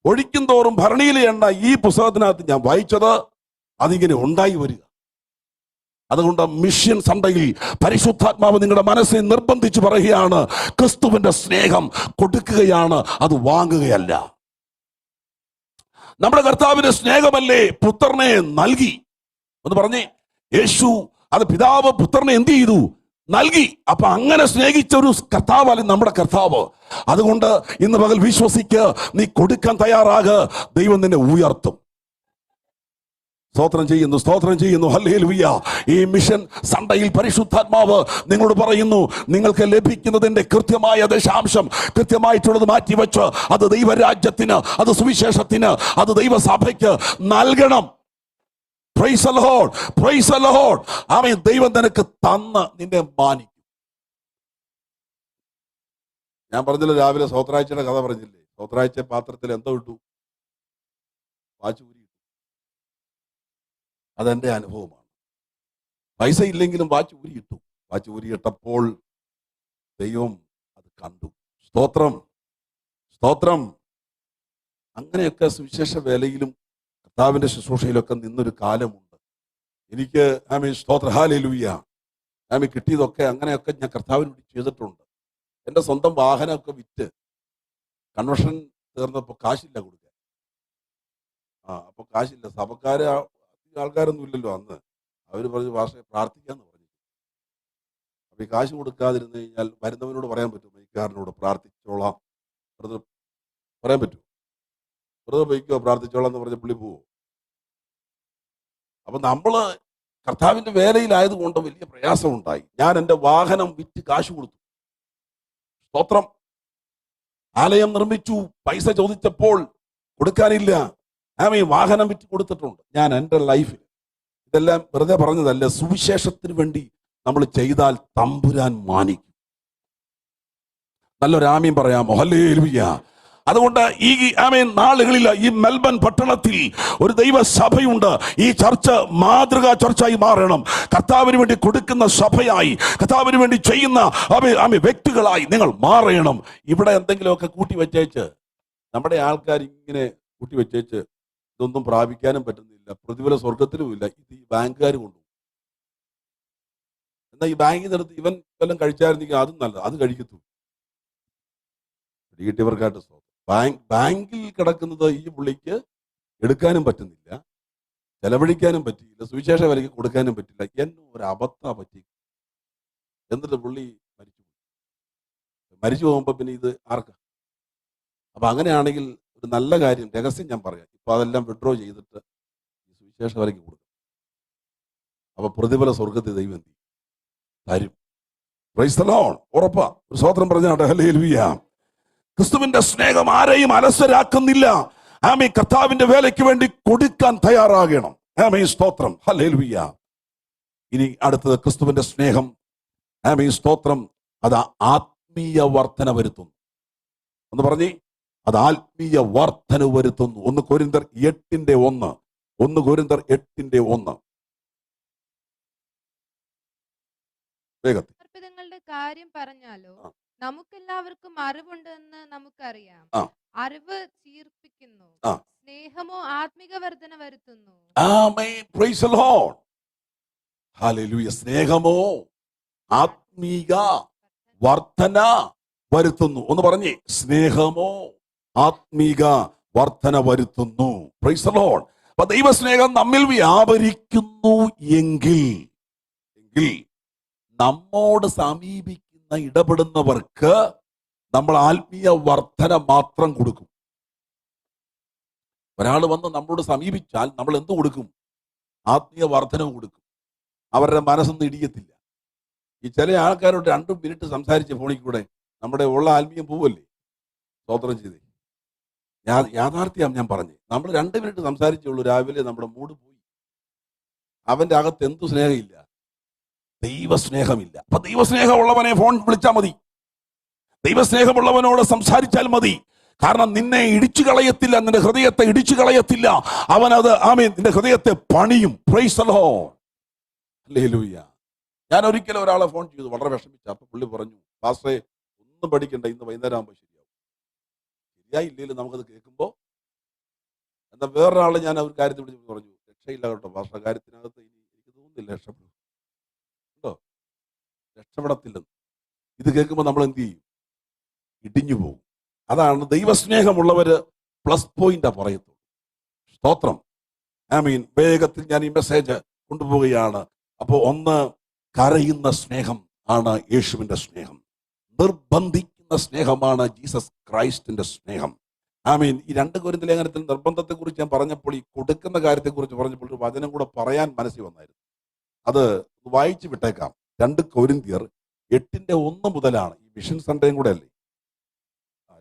ഒഴിക്കും തോറും ഭരണിയിലെ എണ്ണ ഈ പുസ്തകത്തിനകത്ത് ഞാൻ വായിച്ചത് അതിങ്ങനെ ഉണ്ടായി വരിക. അതുകൊണ്ട് മിഷൻ സൺഡേയിൽ പരിശുദ്ധാത്മാവ് നിങ്ങളുടെ മനസ്സിൽ നിർബന്ധിച്ച് പറയുകയാണ്, ക്രിസ്തുവിന്റെ സ്നേഹം കൊടുക്കുകയാണ്, അത് വാങ്ങുകയല്ല. നമ്മുടെ കർത്താവിന്റെ സ്നേഹമല്ലേ പുത്രനെ നൽകി എന്ന് പറഞ്ഞേ. യേശു അത് പിതാവ് പുത്രനെ എന്ത് ചെയ്തു? നൽകി. അപ്പൊ അങ്ങനെ സ്നേഹിച്ച ഒരു കർത്താവല്ലേ നമ്മുടെ കർത്താവ്. അതുകൊണ്ട് ഇന്ന് പകൽ വിശ്വസിക്ക്, നീ കൊടുക്കാൻ തയ്യാറാക, ദൈവം നിന്നെ ഉയർത്തും. സ്തോത്രം ചെയ്യുന്നു, സ്തോത്രം ചെയ്യുന്നു. ഹല്ലേലൂയ. ഈ മിഷൻ സൺഡേയിൽ പരിശുദ്ധാത്മാവ് നിങ്ങളോട് പറയുന്നു, നിങ്ങൾക്ക് ലഭിക്കുന്നതിന്റെ കൃത്യമായ ദശാംശം കൃത്യമായിട്ടുള്ളത് മാറ്റിവെച്ച് അത് ദൈവരാജ്യത്തിന്, അത് സുവിശേഷത്തിന്, അത് ദൈവസഭയ്ക്ക് നൽകണം. Praise the lord, praise the lord. ആമേൻ. ദൈവം നിനക്ക് തന്ന് നിന്നെ മാനിക്കും. ഞാൻ പറഞ്ഞില്ല രാവിലെ സ്വത്രാഴ്ചയുടെ കഥ പറഞ്ഞില്ലേ? സ്വത്രാഴ്ച പാത്രത്തിൽ എന്തോ ഇട്ടു? വാച്ച്. അതെന്റെ അനുഭവമാണ്. പൈസ ഇല്ലെങ്കിലും വാച്ച് ഊരിയിട്ടു. വാച്ച് ഊരിയിട്ടപ്പോൾ ദൈവം അത് കണ്ടു. സ്തോത്രം, സ്തോത്രം. അങ്ങനെയൊക്കെ സുവിശേഷ വേലയിലും കർത്താവിന്റെ ശുശ്രൂഷയിലൊക്കെ നിന്നൊരു കാലമുണ്ട്. എനിക്ക് സ്തോത്ര ഹല്ലേലൂയ കിട്ടിയതൊക്കെ അങ്ങനെയൊക്കെ ഞാൻ കർത്താവിന് വേണ്ടി ചെയ്തിട്ടുണ്ട്. എൻ്റെ സ്വന്തം വാഹനമൊക്കെ വിറ്റ് കൺവെൻഷൻ തീർന്നപ്പോൾ കാശില്ല കൊടുക്കാൻ. അപ്പൊ കാശില്ല. സഭക്കാരെ ആൾക്കാരൊന്നും ഇല്ലല്ലോ അന്ന്. അവർ പറഞ്ഞു, ഭാഷയെ പ്രാർത്ഥിക്കാന്ന് പറഞ്ഞു. അപ്പൊ ഈ കാശ് കൊടുക്കാതിരുന്നു കഴിഞ്ഞാൽ വരുന്നവനോട് പറയാൻ പറ്റും, മൈക്കാരനോട് പ്രാർത്ഥിച്ചോളാം ബ്രദർ പറയാൻ പറ്റുമോ? ബ്രദർ ബൈക്കോ പ്രാർത്ഥിച്ചോളാം എന്ന് പറഞ്ഞ പുള്ളി പോവോ? അപ്പൊ നമ്മള് കർത്താവിന്റെ വേലയിലായതുകൊണ്ട് വലിയ പ്രയാസം ഉണ്ടായി. ഞാൻ എൻ്റെ വാഹനം വിറ്റ് കാശ് കൊടുത്തു. സ്തോത്രം. ആലയം നിർമ്മിച്ചു, പൈസ ചോദിച്ചപ്പോൾ കൊടുക്കാനില്ല. ഈ വാഹനം വിറ്റ് കൊടുത്തിട്ടുണ്ട് ഞാൻ എൻ്റെ ലൈഫിൽ. ഇതെല്ലാം വെറുതെ പറഞ്ഞതല്ല. സുവിശേഷത്തിന് വേണ്ടി നമ്മൾ ചെയ്താൽ തമ്പുരാൻ മാനിക്കും. നല്ലൊരു ആമീൻ പറയാമോ? ഹല്ലേലൂയ. അതുകൊണ്ട് ഈ നാളുകളിൽ ഈ മെൽബൺ പട്ടണത്തിൽ ഒരു ദൈവസഭയുണ്ട്. ഈ ചർച്ച മാതൃകാ ചർച്ചയായി മാറണം. കർത്താവിന് വേണ്ടി കൊടുക്കുന്ന സഭയായി, കർത്താവിന് വേണ്ടി ചെയ്യുന്ന വ്യക്തികളായി നിങ്ങൾ മാറണം. ഇവിടെ എന്തെങ്കിലുമൊക്കെ കൂട്ടി വെച്ചേച്ച് നമ്മുടെ ആൾക്കാർ ഇങ്ങനെ കൂട്ടി വെച്ചേച്ച് ഇതൊന്നും പ്രാപിക്കാനും പറ്റുന്നില്ല, പ്രതിഫല സ്വർഗത്തിലും ഇല്ല. ഇത് ഈ ബാങ്കുകാർ കൊണ്ടുപോകും. എന്നാൽ ഈ ബാങ്കിൽ നിന്നെടുത്ത് ഇവൻ വല്ലതും കഴിച്ചായിരുന്നെങ്കിൽ അതും നല്ലത്, അത് കഴിക്കത്തു. പിടികിട്ടിയവർക്കായിട്ട് ബാങ്കിൽ കിടക്കുന്നത് ഈ പുള്ളിക്ക് എടുക്കാനും പറ്റുന്നില്ല, ചെലവഴിക്കാനും പറ്റിയില്ല, സുവിശേഷ വിലയ്ക്ക് കൊടുക്കാനും പറ്റില്ല. എന്നെ ഒരു അബദ്ധ പറ്റി. എന്നിട്ട് പുള്ളി മരിച്ചു പോകുമ്പോൾ പിന്നെ ഇത് ആർക്കാ? അപ്പൊ അങ്ങനെയാണെങ്കിൽ ഒരു നല്ല കാര്യം, രഹസ്യം ഞാൻ പറയാം, ഇപ്പൊ അതെല്ലാം വിഡ്രോ ചെയ്തിട്ട് സുവിശേഷം വരയ്ക്ക് കൊടുക്കും. അപ്പൊ പ്രതിഫല സ്വർഗത്തിൽ ദൈവം എന്ത് ചെയ്യും? തരും. Price the Lord. ഉറപ്പാ. ഒരു സ്തോത്രം പറഞ്ഞാട്ടെ. ഹല്ലേലൂയ. ക്രിസ്തുവിന്റെ സ്നേഹം ആരെയും അലസരാക്കുന്നില്ല. ആമേൻ. കർത്താവിന്റെ വേലയ്ക്ക് വേണ്ടി കൊടുക്കാൻ തയ്യാറാകണം. ആമേൻ. സ്തോത്രം. ഹല്ലേലൂയ. ഇനി അടുത്തത് ക്രിസ്തുവിന്റെ സ്നേഹം, ആമേൻ സ്തോത്രം, അത് ആത്മീയ വർധന വരുത്തുന്നു. ഒന്ന് പറഞ്ഞേ, അത് ആത്മീയ വർധന വരുത്തുന്നു. 1 കൊരിന്ത്യർ 8:1. 1 കൊരിന്ത്യർ 8:1. വേഗത്തിൽ. അർപ്പിതങ്ങളുടെ കാര്യം പറഞ്ഞാലോ, നമുക്കെല്ലാവർക്കും അറിവുണ്ടെന്ന് നമുക്കറിയാം. ആ. അറിവ് ചീർപ്പിക്കുന്നു, ആ. സ്നേഹമോ ആത്മിക വർധന വരുത്തുന്നു. ആമേൻ. Praise the lord. ഹല്ലേലൂയ. സ്നേഹമോ ആത്മീക വർധന വരുത്തുന്നു. ഒന്ന് പറഞ്ഞേ, സ്നേഹമോ ആത്മീക വർധന വരുത്തുന്നു. Praise the lord. അപ്പൊ ദൈവസ്നേഹം നമ്മിൽ വ്യാപരിക്കുന്നു എങ്കിൽ നമ്മോട് സമീപിക്കുന്ന ഇടപെടുന്നവർക്ക് നമ്മൾ ആത്മീയ വർധന മാത്രം കൊടുക്കും. ഒരാൾ വന്ന് നമ്മളോട് സമീപിച്ചാൽ നമ്മൾ എന്ത് കൊടുക്കും? ആത്മീയ വർധനവും കൊടുക്കും. അവരുടെ മനസ്സൊന്നും ഇടിയത്തില്ല. ഈ ചില ആൾക്കാരോട് 2 മിനിറ്റ് സംസാരിച്ച ഫോണിൽ കൂടെ നമ്മുടെ ഉള്ള ആത്മീയം പോവല്ലേ? സ്തോത്രം ചെയ്തേ. യാഥാർത്ഥ്യം ഞാൻ പറഞ്ഞു. നമ്മൾ 2 മിനിറ്റ് സംസാരിച്ചുള്ളൂ, രാവിലെ നമ്മുടെ മൂഡ് പോയി. അവന്റെ അകത്ത് എന്തു സ്നേഹമില്ല? ദൈവസ്നേഹമില്ല. അപ്പൊ ദൈവസ്നേഹമുള്ളവനെ ഫോൺ വിളിച്ചാൽ മതി, ദൈവസ്നേഹമുള്ളവനോട് സംസാരിച്ചാൽ മതി. കാരണം നിന്നെ ഇടിച്ചു കളയത്തില്ല, നിന്റെ ഹൃദയത്തെ ഇടിച്ചു കളയത്തില്ല. അവനത് ആമേൻ നിന്റെ ഹൃദയത്തെ പണിയും. Price the lord. ഹല്ലേലൂയ. ഞാൻ ഒരിക്കലും ഒരാളെ ഫോൺ ചെയ്തു, വളരെ വിഷമിച്ച. അപ്പൊ പുള്ളി പറഞ്ഞു, പാസ്റ്ററെ ഒന്നും പഠിക്കണ്ട, ഇന്ന് വൈകുന്നേരം ആകുമ്പോൾ ശരിയാവും. ശരിയായില്ലെങ്കിൽ നമുക്കത് കേൾക്കുമ്പോൾ എന്താ. വേറൊരാളെ ഞാൻ ഒരു കാര്യത്തിൽ വിളിച്ച് പറഞ്ഞു, രക്ഷയില്ല കേട്ടോ പാസ്റ്റർ, കാര്യത്തിനകത്ത് ഇനി എനിക്ക് തോന്നുന്നില്ല രക്ഷപ്പെടും കേട്ടോ, രക്ഷപ്പെടത്തില്ലെന്ന്. ഇത് കേൾക്കുമ്പോൾ നമ്മൾ എന്ത് ചെയ്യും? ഇടിഞ്ഞു പോകും. അതാണ് ദൈവസ്നേഹമുള്ളവര് പ്ലസ് പോയിന്റാ പറയത്തുള്ളൂ. സ്തോത്രം. ആമീൻ. വേഗത്തിൽ ഞാൻ ഈ മെസ്സേജ് കൊണ്ടുപോവുകയാണ്. അപ്പോൾ 1, കരയുന്ന സ്നേഹം ആണ് യേശുവിന്റെ സ്നേഹം. നിർബന്ധിക്കുന്ന സ്നേഹമാണ് ജീസസ് ക്രൈസ്റ്റിന്റെ സ്നേഹം. ആമീൻ. ഈ 2 കൊരിന്ത്യർ ലേഖനത്തിൽ നിർബന്ധത്തെ കുറിച്ച് ഞാൻ പറഞ്ഞപ്പോൾ, ഈ കൊടുക്കുന്ന കാര്യത്തെ കുറിച്ച് പറഞ്ഞപ്പോൾ ഒരു വചനം കൂടെ പറയാൻ മനസ്സിൽ വന്നായിരുന്നു. അത് വായിച്ചു വിട്ടേക്കാം. 2 കൊരിന്ത്യർ 8:1 മുതലാണ്. ഈ മിഷൻ സൺഡേയും കൂടെ അല്ലേ?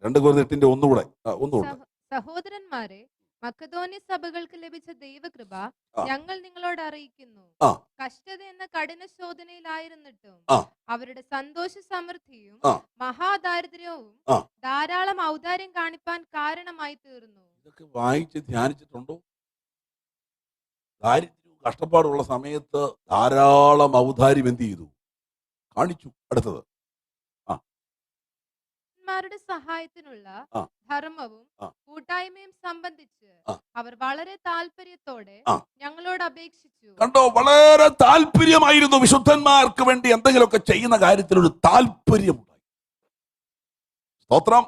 2 കൊരിന്ത്യർ 8:1 കൂടെ ഒന്നുകൂടെ. സഹോദരന്മാരെ, മക്കതോന്യ സഭകൾക്ക് ലഭിച്ച ദൈവകൃപ ഞങ്ങൾ നിങ്ങളോട് അറിയിക്കുന്നു. കഷ്ടത എന്ന കഠിന ശോധനയിലായിരുന്നിട്ടും അവരുടെ സന്തോഷ സമൃദ്ധിയും മഹാദാരിദ്ര്യവും ധാരാളം ഔദാര്യം കാണിപ്പാൻ കാരണമായി തീർന്നു. ഇതൊക്കെ വായിച്ച് ധ്യാനിച്ചിട്ടുണ്ടോ? ദാരിദ്ര്യവും കഷ്ടപ്പാടുള്ള സമയത്ത് ധാരാളം ഔദാര്യം എന്ത് ചെയ്തു? കാണിച്ചു. അടുത്തത് രുടെ സഹായത്തിനുള്ള ധർമ്മവും കൂട്ടായ്മയും സംബന്ധിച്ച് അവർ വളരെ താല്പര്യത്തോടെ ഞങ്ങളോട് അപേക്ഷിച്ചു. കണ്ടോ, വളരെ താല്പര്യമായിരുന്നു. വിശുദ്ധന്മാർക്ക് വേണ്ടി എന്തെങ്കിലുമൊക്കെ ചെയ്യുന്ന കാര്യത്തിൽ ഒരു താല്പര്യമുണ്ടായി. സ്തോത്രം.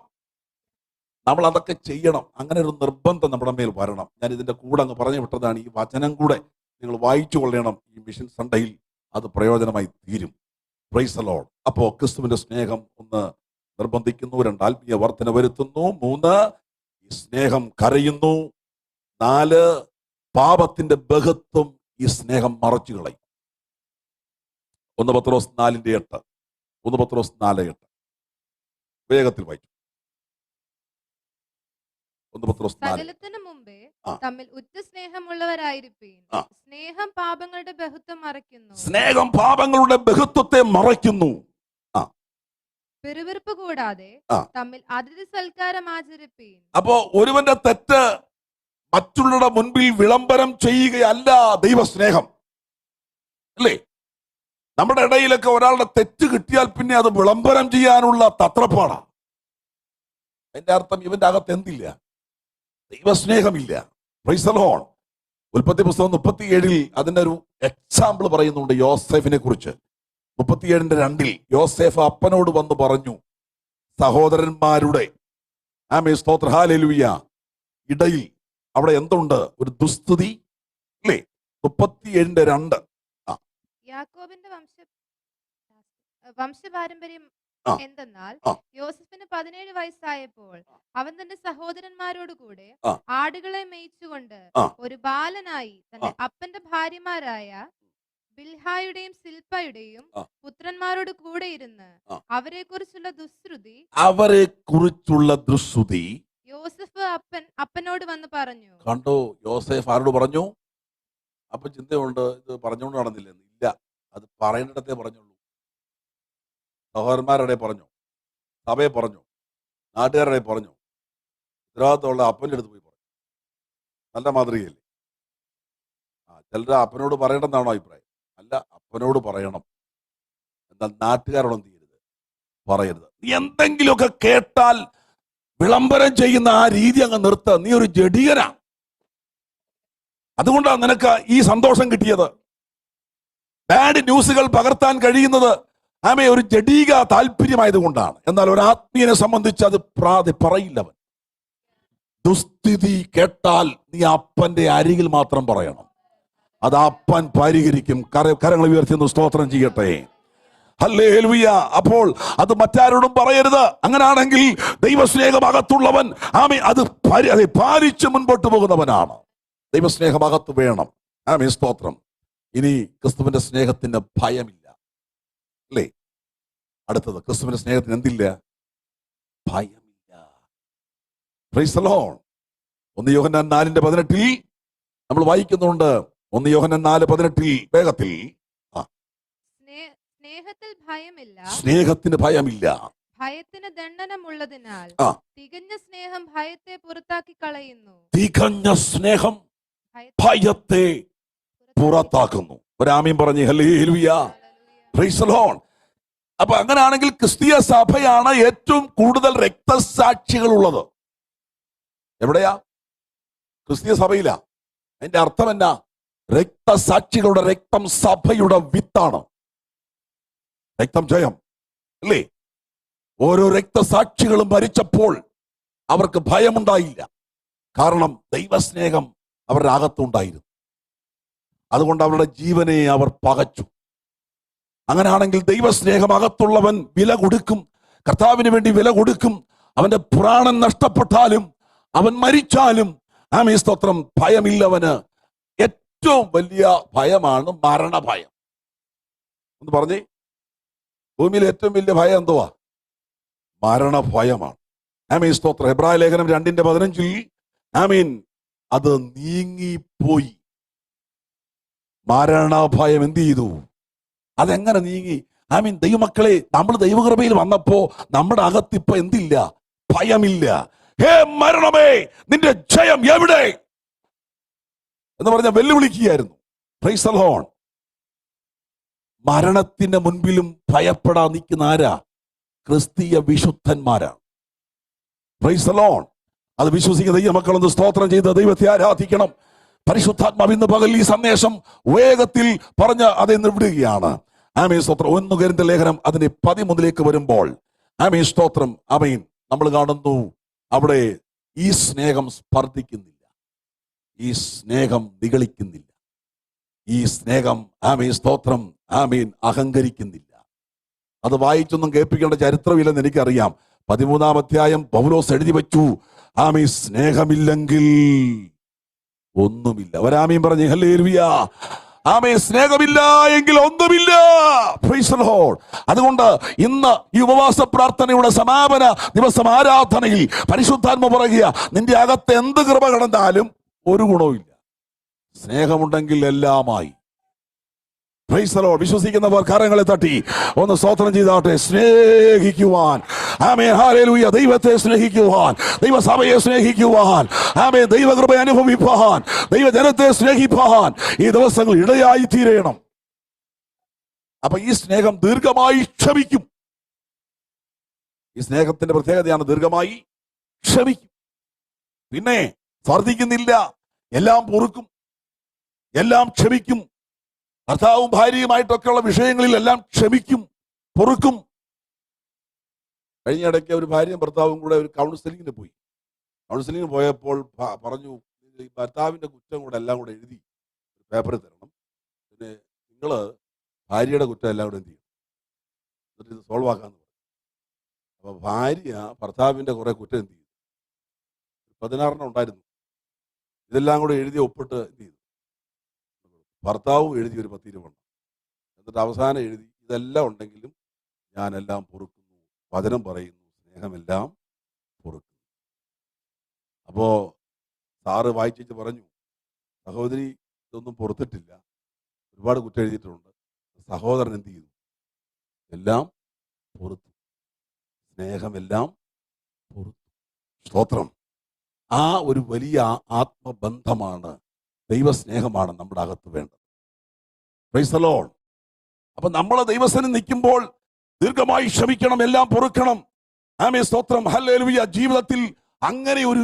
നമ്മൾ അതൊക്കെ ചെയ്യണം. അങ്ങനെ ഒരു നിർബന്ധം നമ്മുടെ മേൽ വരണം. ഞാൻ ഇതിന്റെ കൂടെ അങ്ങ് പറഞ്ഞു വിട്ടതാണ്. ഈ വചനം കൂടെ നിങ്ങൾ വായിച്ചു കൊള്ളണം. ഈ മിഷൻ സൺഡേയിൽ അത് പ്രയോജനമായി തീരും. Price the Lord. അപ്പോ ക്രിസ്തുവിന്റെ സ്നേഹം 1 നിർബന്ധിക്കുന്നു, 2 ആത്മീയ വർധന വരുത്തുന്നു, 3 ഈ സ്നേഹം കരയുന്നു, 4 പാപത്തിന്റെ ബഹുത്വം ഈ സ്നേഹം മറച്ചു കളയും. 1 പത്രോസ് 4:8. 1 പത്രോസ് 4:8 വേഗത്തിൽ വായിച്ചു. 1 പത്രോസ് 4. സകലത്തിനു മുമ്പേ തമ്മിൽ ഉറ്റ സ്നേഹമുള്ളവരായിരിപ്പീൻ. സ്നേഹം പാപങ്ങളുടെ ബഹുത്വം മറയ്ക്കുന്നു. സ്നേഹം പാപങ്ങളുടെ ബഹുത്വത്തെ മറയ്ക്കുന്നു. പെരുവിറുപ്പ് കൂടാതെ തമ്മിൽ അതിഥി സൽക്കാരം ആചരിപ്പീൻ. അപ്പോ ഒരുവന്റെ തെറ്റ് മറ്റുള്ളവരുടെ മുൻപിൽ വിളംബരം ചെയ്യുകയല്ല ദൈവസ്നേഹം, അല്ലേ? നമ്മുടെ ഇടയിലൊക്കെ ഒരാളുടെ തെറ്റ് കിട്ടിയാൽ പിന്നെ അത് വിളംബരം ചെയ്യാനുള്ള തത്രപ്പാടാ. അതിന്റെ അർത്ഥം ഇവന്റെ അകത്ത് എന്തില്ല? ദൈവസ്നേഹമില്ല. Praise the lord. ഉൽപ്പത്തി പുസ്തകം 37 അതിന്റെ ഒരു എക്സാമ്പിൾ പറയുന്നുണ്ട് യോസേഫിനെ കുറിച്ച്. 37:2 യോസേഫ് അപ്പനോട് വന്ന് പറഞ്ഞു, സഹോദരന്മാരുടെ ആമേൻ സ്തോത്രം ഹല്ലേലൂയ ഇടയിൽ അവിടെ എന്തുണ്ട്? ഒരു ദുസ്തുതി, അല്ലേ? 37:2. യാക്കോബിന്റെ വംശപാരമ്പര്യം ആ. എന്തെന്നാൽ ആ. യോസഫിന് 17 വയസ്സായപ്പോൾ അവൻ തന്റെ സഹോദരന്മാരോട് കൂടെ ആ. ആടുകളെ മേയിച്ചുകൊണ്ട് ആ. ഒരു ബാലനായി തന്റെ അപ്പന്റെ ഭാര്യമാരായ ബിൽഹായുടെയും സിൽപ്പയുടെയും ആ. പുത്രന്മാരോട് കൂടെ ഇരുന്ന് ആ. അവരെ കുറിച്ചുള്ള ദുശ്രുതി യോസഫ് അപ്പനോട് വന്ന് പറഞ്ഞു. കണ്ടോ? യോസേഫ് ആരോട് പറഞ്ഞു? അപ്പൊ ചിന്തയുണ്ട്, ഇത് പറഞ്ഞുകൊണ്ട് നടന്നില്ലെന്ന്. ഇല്ല, അത് പറയേണ്ടിടത്തേ പറഞ്ഞുള്ളൂ. സഹോദരന്മാരുടെ പറഞ്ഞു, സഭയെ പറഞ്ഞു, നാട്ടുകാരുടെ പറഞ്ഞു, ഉത്തരവാദിത്തമുള്ള അപ്പൻ്റെ അടുത്ത് പോയി പറഞ്ഞു. നല്ല മാതൃകയല്ലേ? ചിലർ അപ്പനോട് പറയണമെന്നാണോ അഭിപ്രായം? അല്ല, അപ്പനോട് പറയണം. എന്നാൽ നാട്ടുകാരോടൊന്നും ചെയ്യരുത്, പറയരുത്. നീ എന്തെങ്കിലുമൊക്കെ കേട്ടാൽ വിളംബരം ചെയ്യുന്ന ആ രീതി അങ്ങ് നിർത്ത. നീ ഒരു ജഡികനാ. അതുകൊണ്ടാണ് നിനക്ക് ഈ സന്തോഷം കിട്ടിയത്. ബാഡ് ന്യൂസുകൾ പകർത്താൻ കഴിയുന്നത് ഒരു ജഡീക താല്പര്യമായതുകൊണ്ടാണ്. എന്നാൽ ഒരു ആത്മീയനെ സംബന്ധിച്ച് അത് പറയില്ലവൻ. ദുസ്ഥിതി കേട്ടാൽ നീ അപ്പന്റെ അരികിൽ മാത്രം പറയണം. അത് അപ്പൻ പരിഹരിക്കും. കരങ്ങൾ ഉയർത്തി സ്തോത്രം ചെയ്യട്ടെ. ഹല്ലേലൂയ. അപ്പോൾ അത് മറ്റാരോടും പറയരുത്. അങ്ങനാണെങ്കിൽ ദൈവസ്നേഹം അകത്തുള്ളവൻ അത് പാലിച്ച് മുൻപോട്ട് പോകുന്നവനാണ്. ദൈവസ്നേഹം അകത്ത് വേണം. സ്തോത്രം. ഇനി ക്രിസ്തുവിന്റെ സ്നേഹത്തിന് ഭയമില്ല, അല്ലേ? അടുത്തത്, ക്രിസ്തുവിന്റെ സ്നേഹത്തിന് എന്തില്ല? ഭയമില്ല. Price the Lord. 1 യോഹന്നാൻ 4:18 നമ്മൾ വായിക്കുന്നുണ്ട്. 1 യോഹന്നാൻ 4:18 വേഗത്തിൽ. സ്നേഹത്തിൽ ഭയമില്ല, സ്നേഹത്തിന് ഭയമില്ല. ഭയത്തിന് ദണ്ഡനമുള്ളതിനാൽ തികഞ്ഞ സ്നേഹം ഭയത്തെ പുറത്താക്കി കളയുന്നു. തികഞ്ഞ സ്നേഹം ഭയത്തെ പുറത്താക്കുന്നു. ഒരാമീൻ പറഞ്ഞ് ഹല്ലേലൂയ. Price the lord. അപ്പൊ അങ്ങനെയാണെങ്കിൽ ക്രിസ്തീയ സഭയാണ് ഏറ്റവും കൂടുതൽ രക്തസാക്ഷികൾ ഉള്ളത്. എവിടെയാ? ക്രിസ്തീയ സഭയിലാ. അതിന്റെ അർത്ഥം എന്നാ? രക്തസാക്ഷികളുടെ രക്തം സഭയുടെ വിത്താണ്. രക്തം ജയം, അല്ലേ? ഓരോ രക്തസാക്ഷികളും മരിച്ചപ്പോൾ അവർക്ക് ഭയമുണ്ടായില്ല. കാരണം ദൈവസ്നേഹം അവരുടെ അകത്തുണ്ടായിരുന്നു. അതുകൊണ്ട് അവരുടെ ജീവനെ അവർ പകച്ചു. അങ്ങനെയാണെങ്കിൽ ദൈവസ്നേഹം അകത്തുള്ളവൻ വില കൊടുക്കും. കർത്താവിന് വേണ്ടി വില കൊടുക്കും. അവന്റെ പ്രാണൻ നഷ്ടപ്പെട്ടാലും അവൻ മരിച്ചാലും സ്തോത്രം ഭയമില്ലവന്. ഏറ്റവും വലിയ ഭയമാണ് മരണഭയം. ഒന്ന് പറഞ്ഞേ, ഭൂമിയിൽ ഏറ്റവും വലിയ ഭയം എന്തുവാ? മരണഭയമാണ്. സ്തോത്രം. ഹെബ്രായ ലേഖനം 2:15 അത് നീങ്ങിപ്പോയി. മരണഭയം എന്ത് ചെയ്തു? അതെങ്ങനെ നീങ്ങി? ദൈവമക്കളെ, നമ്മൾ ദൈവകൃപയിൽ വന്നപ്പോ നമ്മുടെ അകത്തിപ്പോ എന്തില്ല? ഭയമില്ല. ഹേ മരണമേ, നിന്റെ ജയം എവിടെ എന്ന് പറഞ്ഞ വെല്ലുവിളിക്കുകയായിരുന്നു. Price the Lord. മരണത്തിന്റെ മുൻപിലും ഭയപ്പെടാൻ നിൽക്കുന്ന ആരാ? ക്രിസ്തീയ വിശുദ്ധന്മാരാണ്. Price the Lord. അത് വിശ്വസിക്കുന്ന ദൈവമക്കളൊന്ന് സ്തോത്രം ചെയ്ത് ദൈവത്തെ ആരാധിക്കണം. പരിശുദ്ധാത്മാവ് ഇന്ന് പകൽ ഈ സന്ദേശം വേഗത്തിൽ പറഞ്ഞ് അത് വിടുകയാണ്. സ്തോത്രം. 1 കൊരിന്ത്യർ ലേഖനം അതിന്റെ 13 വരുമ്പോൾ സ്തോത്രം. നമ്മൾ കാണുന്നു അവിടെ ഈ സ്നേഹം സ്പർദ്ധിക്കുന്നില്ല, ഈ സ്നേഹം നിഗളിക്കുന്നില്ല, ഈ സ്നേഹം സ്തോത്രം അഹങ്കരിക്കുന്നില്ല. അത് വായിച്ചൊന്നും കേൾപ്പിക്കേണ്ട ചരിത്രമില്ലെന്ന് എനിക്കറിയാം. 13-ാം അധ്യായം പൗലോസ് എഴുതി വെച്ചു, സ്നേഹമില്ലെങ്കിൽ ഒന്നുമില്ല. ഒരാമീൻ പറഞ്ഞ് ഹല്ലേലൂയ. സ്നേഹമില്ല എങ്കിൽ ഒന്നുമില്ല. Price the lord. അതുകൊണ്ട് ഇന്ന് ഈ ഉപവാസ പ്രാർത്ഥനയുടെ സമാപന ദിവസം ആരാധനയിൽ പരിശുദ്ധാത്മ പറയുക, നിന്റെ അകത്ത് എന്ത് കൃപ കടന്നാലും ഒരു ഗുണവുമില്ല. സ്നേഹമുണ്ടെങ്കിൽ എല്ലാമായി. Praise the lord. വിശ്വസിക്കുന്നവർ കരങ്ങളെ തട്ടി ഒന്ന് സ്തോത്രം ചെയ്താട്ടെ. സ്നേഹിക്കുവാൻ, ഹല്ലേലൂയ, ദൈവത്തെ സ്നേഹിക്കുവാൻ, ദൈവസഭയെ സ്നേഹിക്കുവാൻ, ദൈവകൃപ അനുഭവിപ്പാൻ, ദൈവജനത്തെ സ്നേഹിപ്പാൻ ഈ ദിവസങ്ങൾ ഇടയായി തീരണം. അപ്പൊ ഈ സ്നേഹം ദീർഘമായി ക്ഷമിക്കും. ഈ സ്നേഹത്തിന്റെ പ്രത്യേകതയാണ് ദീർഘമായി ക്ഷമിക്കും. പിന്നെ സ്പർദ്ധിക്കുന്നില്ല, എല്ലാം പൊറുക്കും, എല്ലാം ക്ഷമിക്കും. ഭർത്താവും ഭാര്യയുമായിട്ടൊക്കെയുള്ള വിഷയങ്ങളിൽ എല്ലാം ക്ഷമിക്കും, പൊറുക്കും. കഴിഞ്ഞ ഇടയ്ക്ക് ഒരു ഭാര്യയും ഭർത്താവും കൂടെ ഒരു കൗൺസിലിങ്ങിന് പോയി. കൗൺസിലിങ്ങിന് പോയപ്പോൾ പറഞ്ഞു, ഭർത്താവിന്റെ കുറ്റം കൂടെ എല്ലാം കൂടെ എഴുതി പേപ്പറിൽ തരണം, പിന്നെ നിങ്ങൾ ഭാര്യയുടെ കുറ്റം എല്ലാം കൂടെ എന്ത് ചെയ്യും? എന്നിട്ട് ഇത് സോൾവ് ആക്കാന്ന് പറഞ്ഞു. അപ്പൊ ഭാര്യ ഭർത്താവിന്റെ കുറെ കുറ്റം എന്ത് ചെയ്തു? 16 ഉണ്ടായിരുന്നു. ഇതെല്ലാം കൂടെ എഴുതി ഒപ്പിട്ട് എന്ത് ചെയ്തു? ഭർത്താവും എഴുതി ഒരു 10-20. എന്നിട്ട് അവസാനം എഴുതി, ഇതെല്ലാം ഉണ്ടെങ്കിലും ഞാനെല്ലാം പൊറുക്കുന്നു, വചനം പറയുന്നു, സ്നേഹമെല്ലാം പൊറുക്കുന്നു. അപ്പോ സാറ് വായിച്ചു പറഞ്ഞു, സഹോദരി ഇതൊന്നും പൊറുത്തിട്ടില്ല, ഒരുപാട് കുറ്റം എഴുതിയിട്ടുണ്ട്. സഹോദരൻ എന്ത് ചെയ്തു? എല്ലാം പൊറുത്തു, സ്നേഹമെല്ലാം പൊറുത്തു. സ്തോത്രം. ആ ഒരു വലിയ ആത്മബന്ധമാണ്, ദൈവസ്നേഹമാണ് നമ്മുടെ അകത്ത് വേണ്ടത്. Price the lord. അപ്പൊ നമ്മൾ ദൈവസന്നിധിയിൽ നിൽക്കുമ്പോൾ ദീർഘമായി ക്ഷമിക്കണം, എല്ലാം പൊറുക്കണം. ആമേൻ, സ്തോത്രം, ഹല്ലേലൂയ. ജീവിതത്തിൽ അങ്ങനെ ഒരു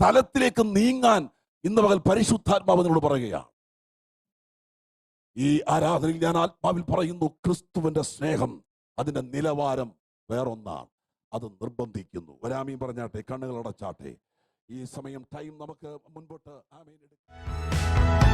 തലത്തിലേക്ക് നീങ്ങാൻ ഇന്ന് പകൽ പരിശുദ്ധാത്മാവ് നിങ്ങളോട് പറയുകയാണ്. ഈ ആരാധനയിൽ ഞാൻ ആത്മാവിൽ പറയുന്നു, ക്രിസ്തുവിന്റെ സ്നേഹം അതിന്റെ നിലവാരം വേറൊന്നാണ്. അത് നിർബന്ധിക്കുന്നു. ഒരാമീൻ പറഞ്ഞാട്ടെ, കണ്ണുകൾ അടച്ചാട്ടെ. ഈ സമയം ടൈം നമുക്ക് മുൻപോട്ട് ആമേൻ എടുക്കാം.